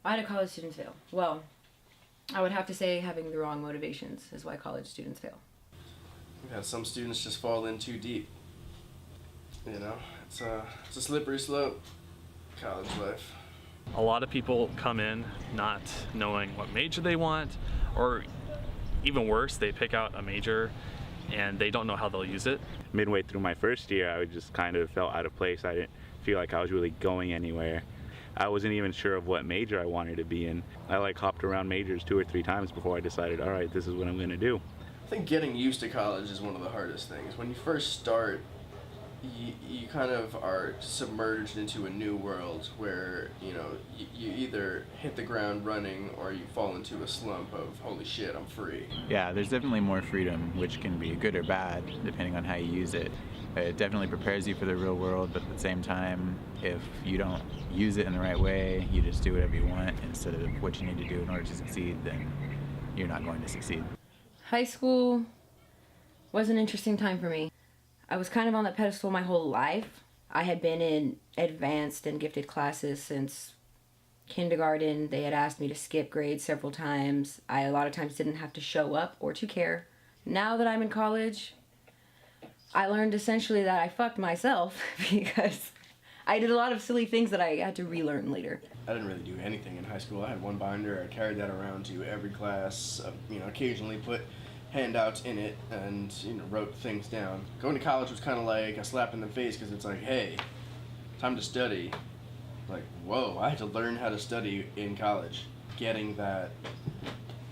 Why do college students fail? Well, I would have to say having the wrong motivations is why college students fail. Yeah, some students just fall in too deep. You know, it's a slippery slope, college life. A lot of people come in not knowing what major they want, or even worse, they pick out a major and they don't know how they'll use it. Midway through my first year, I just kind of felt out of place. I didn't feel like I was really going anywhere. I wasn't even sure of what major I wanted to be in. I hopped around majors 2 or 3 times before I decided, all right, this is what I'm going to do. I think getting used to college is one of the hardest things. When you first start, you kind of are submerged into a new world where, you know, you either hit the ground running or you fall into a slump of, holy shit, I'm free. Yeah, there's definitely more freedom, which can be good or bad, depending on how you use it. It definitely prepares you for the real world, but at the same time, if you don't use it in the right way, you just do whatever you want instead of what you need to do in order to succeed, then you're not going to succeed. High school was an interesting time for me. I was kind of on that pedestal my whole life. I had been in advanced and gifted classes since kindergarten. They had asked me to skip grades several times. I a lot of times didn't have to show up or to care. Now that I'm in college, I learned essentially that I fucked myself because I did a lot of silly things that I had to relearn later. I didn't really do anything in high school. I had one binder. I carried that around to every class. You know, occasionally put handouts in it and, you know, wrote things down. Going to college was kind of like a slap in the face because it's like, hey, time to study. Like, whoa, I had to learn how to study in college. Getting that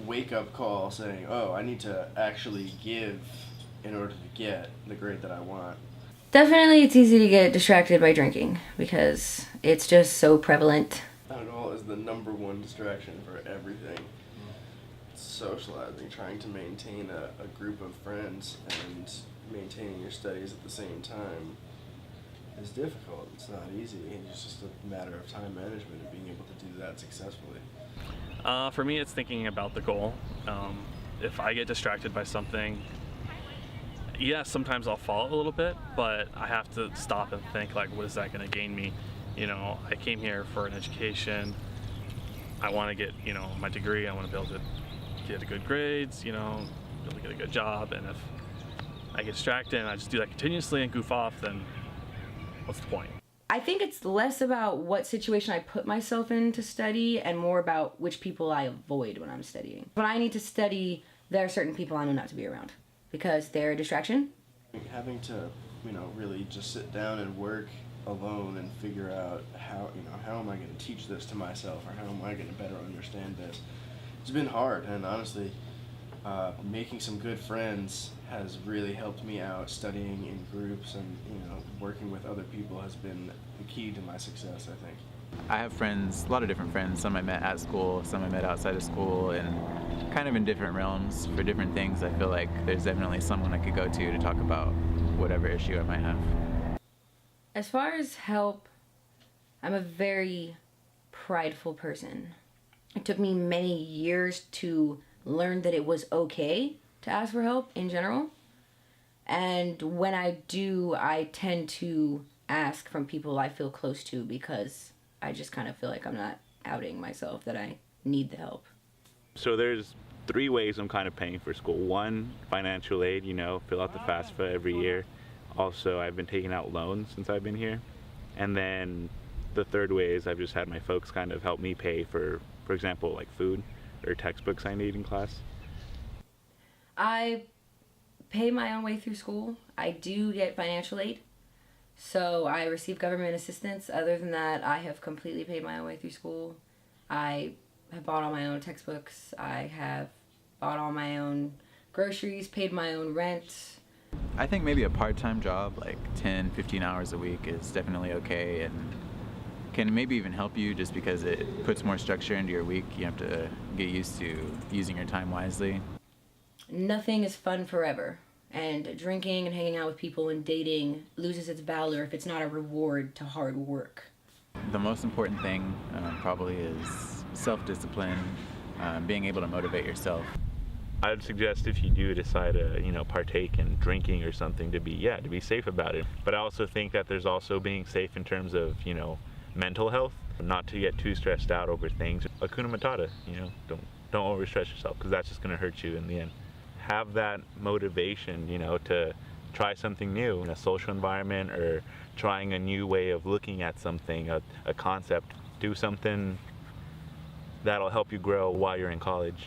wake-up call saying, oh, I need to actually give in order to get the grade that I want. Definitely it's easy to get distracted by drinking because it's just so prevalent. Alcohol is the #1 distraction for everything. Socializing, trying to maintain a group of friends and maintaining your studies at the same time is difficult. It's not easy. It's just a matter of time management and being able to do that successfully. For me, it's thinking about the goal. If I get distracted by something, yes, sometimes I'll fall a little bit, but I have to stop and think, like, what is that going to gain me? You know, I came here for an education. I want to get, you know, my degree. I want to be able to get a good grades, you know, be able to get a good job. And if I get distracted and I just do that continuously and goof off, then what's the point? I think it's less about what situation I put myself in to study and more about which people I avoid when I'm studying. When I need to study, there are certain people I know not to be around because they're a distraction. Having to, you know, really just sit down and work alone and figure out how am I going to teach this to myself, or how am I going to better understand this. It's been hard, and honestly, making some good friends has really helped me out. Studying in groups and, you know, working with other people has been the key to my success, I think. I have friends, a lot of different friends. Some I met at school, some I met outside of school, and kind of in different realms for different things. I feel like there's definitely someone I could go to talk about whatever issue I might have. As far as help, I'm a very prideful person. It took me many years to learn that it was okay to ask for help in general. And when I do, I tend to ask from people I feel close to because I just kind of feel like I'm not outing myself that I need the help. So there's 3 ways I'm kind of paying for school. 1, financial aid, you know, fill out the FAFSA every year. Also, I've been taking out loans since I've been here. And then the 3rd way is I've just had my folks kind of help me pay for example, like food or textbooks I need in class. I pay my own way through school. I do get financial aid, so I receive government assistance. Other than that, I have completely paid my own way through school. I have bought all my own textbooks. I have bought all my own groceries, paid my own rent. I think maybe a part-time job, like 10, 15 hours a week, is definitely okay and can maybe even help you just because it puts more structure into your week. You have to get used to using your time wisely. Nothing is fun forever, and drinking and hanging out with people and dating loses its valor if it's not a reward to hard work. The most important thing probably is self-discipline, being able to motivate yourself. I would suggest if you do decide to, you know, partake in drinking or something to be safe about it. But I also think that there's also being safe in terms of, you know, mental health. not to get too stressed out over things. Hakuna Matata, you know, don't overstress yourself, because that's just going to hurt you in the end. Have that motivation, you know, to try something new in a social environment, or trying a new way of looking at something, a concept. Do something that'll help you grow while you're in college.